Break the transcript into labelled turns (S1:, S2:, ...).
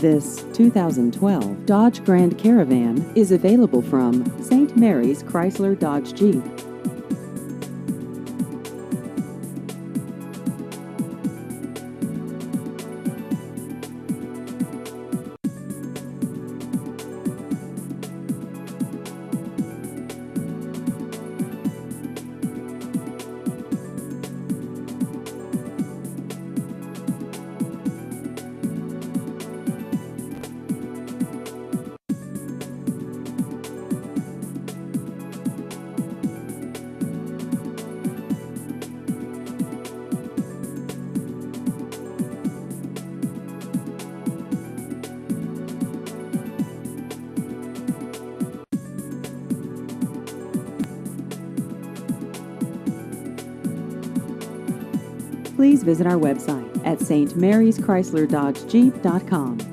S1: This 2012 Dodge Grand Caravan is available from St. Mary's Chrysler Dodge Jeep. Please visit our website at stmaryschryslerDodgeJeep.com.